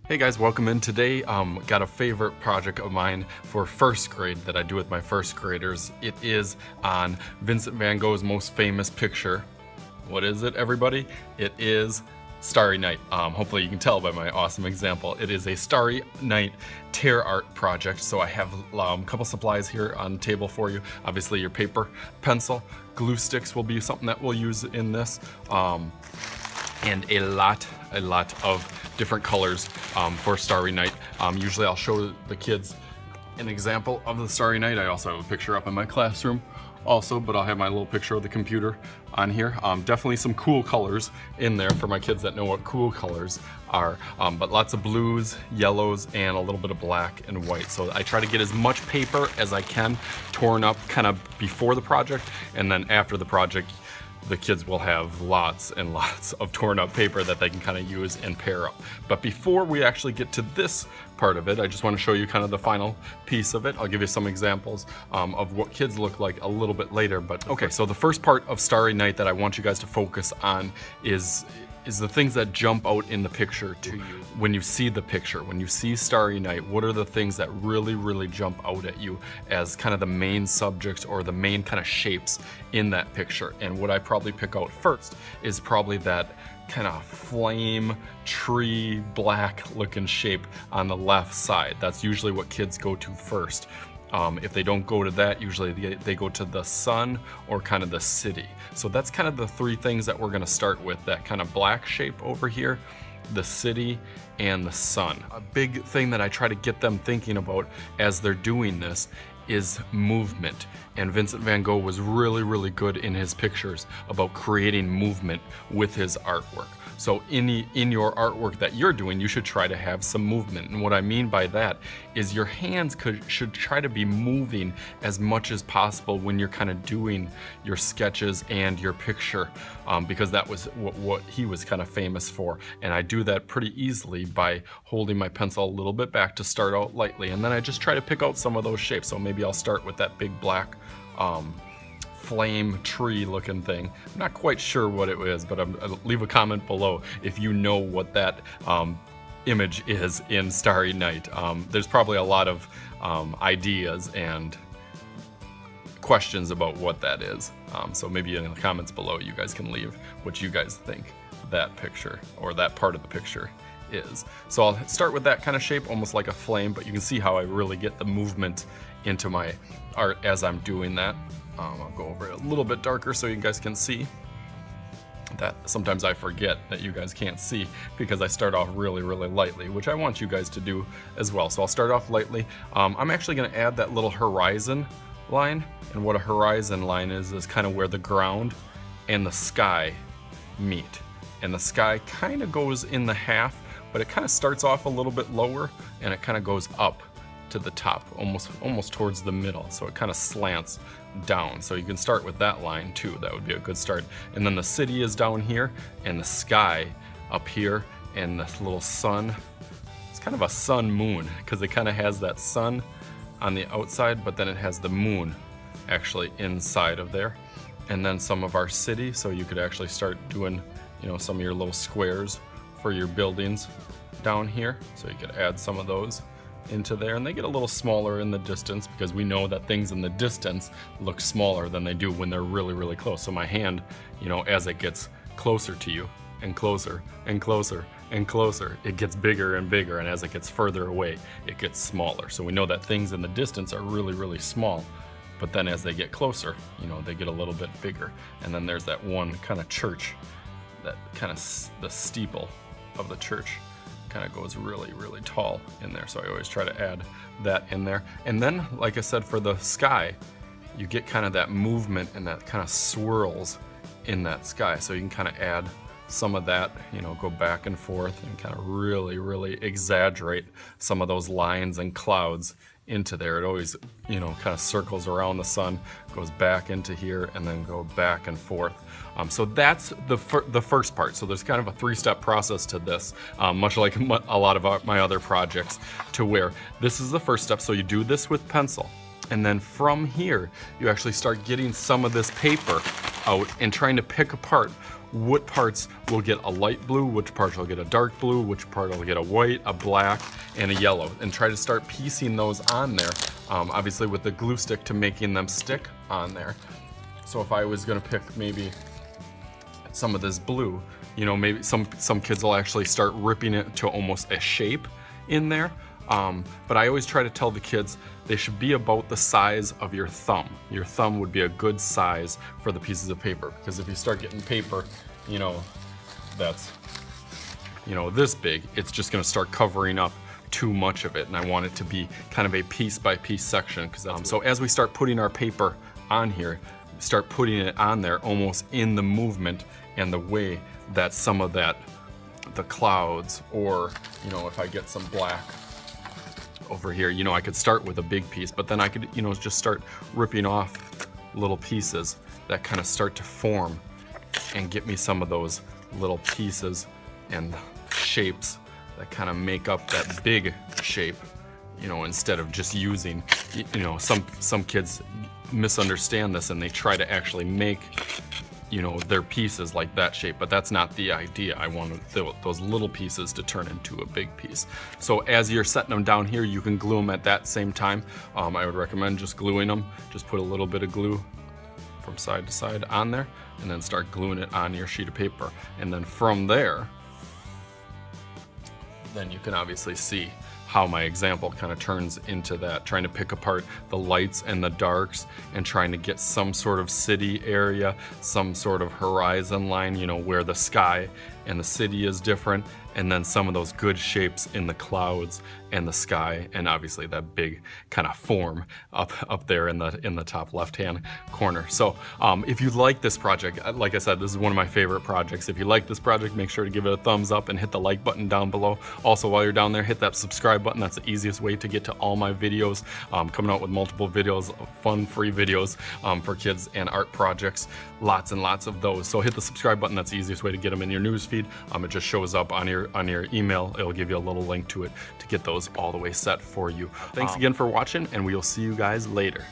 Hey guys, welcome in. Today, got a favorite project of mine for first grade that I do with my first graders. It is on Vincent van Gogh's most famous picture. What is it, everybody? It is Starry Night. Hopefully you can tell by my awesome example. It is a Starry Night tear art project. So I have a couple supplies here on the table for you. Obviously your paper, pencil, glue sticks will be something that we'll use in this. And a lot of different colors for Starry Night. Usually I'll show the kids an example of the Starry Night. I also have a picture up in my classroom also, but I'll have my little picture of the computer on here. Definitely some cool colors in there for my kids that know what cool colors are, but lots of blues, yellows, and a little bit of black and white. So I try to get as much paper as I can torn up kind of before the project, and then after the project, the kids will have lots and lots of torn up paper that they can kind of use and pair up. But before we actually get to this part of it, I just want to show you kind of the final piece of it. I'll give you some examples of what kids look like a little bit later. But okay, so the first part of Starry Night that I want you guys to focus on is the things that jump out in the picture to you. When you see the picture, when you see Starry Night, what are the things that really jump out at you as kind of the main subjects or the main kind of shapes in that picture? And what I probably pick out first is probably that kind of flame tree black looking shape on the left side. That's usually what kids go to first. If they don't go to that, usually they go to the sun or kind of the city. So that's kind of the three things that we're gonna start with, that kind of black shape over here, the city, and the sun. A big thing that I try to get them thinking about as they're doing this is movement. And Vincent van Gogh was really good in his pictures about creating movement with his artwork. So in your artwork that you're doing, you should try to have some movement. And what I mean by that is your hands should try to be moving as much as possible when you're kind of doing your sketches and your picture, because that was what he was kind of famous for. And I do that pretty easily by holding my pencil a little bit back to start out lightly. And then I just try to pick out some of those shapes. So maybe I'll start with that big black flame tree looking thing. I'm not quite sure what it is, but leave a comment below if you know what that image is in Starry Night. There's probably a lot of ideas and questions about what that is. So maybe in the comments below you guys can leave what you guys think that picture or that part of the picture is. So I'll start with that kind of shape, almost like a flame, but you can see how I really get the movement into my art as I'm doing that. I'll go over it a little bit darker so you guys can see that. Sometimes I forget that you guys can't see because I start off really lightly, which I want you guys to do as well. So I'll start off lightly. I'm actually going to add that little horizon line, and what a horizon line is kind of where the ground and the sky meet. And the sky kind of goes in the half, but it kind of starts off a little bit lower and it kind of goes up to the top, almost towards the middle. So it kind of slants down. So you can start with that line too. That would be a good start. And then the city is down here and the sky up here and this little sun. It's kind of a sun moon because it kind of has that sun on the outside, but then it has the moon actually inside of there. And then some of our city. So you could actually start doing, some of your little squares for your buildings down here. So you could add some of those into there, and they get a little smaller in the distance because we know that things in the distance look smaller than they do when they're really close. So my hand, as it gets closer to you and closer and closer and closer, it gets bigger and bigger, and as it gets further away, it gets smaller. So we know that things in the distance are really small, but then as they get closer, they get a little bit bigger. And then there's that one kind of church, that kind of the steeple of the church kind of goes really tall in there. So I always try to add that in there. And then, like I said, for the sky, you get kind of that movement and that kind of swirls in that sky. So you can kind of add some of that, go back and forth and kind of really exaggerate some of those lines and clouds into there. It always, kind of circles around the sun, goes back into here, and then go back and forth. So that's the first part. So there's kind of a three-step process to this, much like a lot of my other projects, to where this is the first step. So you do this with pencil, and then from here, you actually start getting some of this paper out and trying to pick apart what parts will get a light blue, which parts will get a dark blue, which part will get a white, a black, and a yellow, and try to start piecing those on there, obviously with the glue stick to making them stick on there. So if I was gonna pick maybe some of this blue, you know, maybe some kids will actually start ripping it to almost a shape in there. But I always try to tell the kids they should be about the size of your thumb. Your thumb would be a good size for the pieces of paper, because if you start getting paper, you know, that's, you know, this big, it's just gonna start covering up too much of it, and I want it to be kind of a piece by piece section. Because so as we start putting our paper on here, start putting it on there almost in the movement and the way that some of that, the clouds, or, you know, if I get some black over here, you know, I could start with a big piece, but then I could, you know, just start ripping off little pieces that kind of start to form and get me some of those little pieces and shapes that kind of make up that big shape, you know, instead of just using, you know, some kids misunderstand this and they try to actually make, you know, their pieces like that shape, but that's not the idea. I want those little pieces to turn into a big piece. So as you're setting them down here, you can glue them at that same time. I would recommend just gluing them. Just put a little bit of glue from side to side on there, and then start gluing it on your sheet of paper. And then from there, then you can obviously see how my example kind of turns into that, trying to pick apart the lights and the darks and trying to get some sort of city area, some sort of horizon line, you know, where the sky and the city is different, and then some of those good shapes in the clouds and the sky, and obviously that big kind of form up there in the top left-hand corner. So if you like this project, like I said, this is one of my favorite projects. If you like this project, make sure to give it a thumbs up and hit the like button down below. Also, while you're down there, hit that subscribe button. That's the easiest way to get to all my videos. Coming out with multiple videos, fun free videos for kids and art projects, lots and lots of those. So hit the subscribe button. That's the easiest way to get them in your news feed. It just shows up on your email. It'll give you a little link to it to get those all the way set for you. Thanks again for watching, and we'll see you guys later.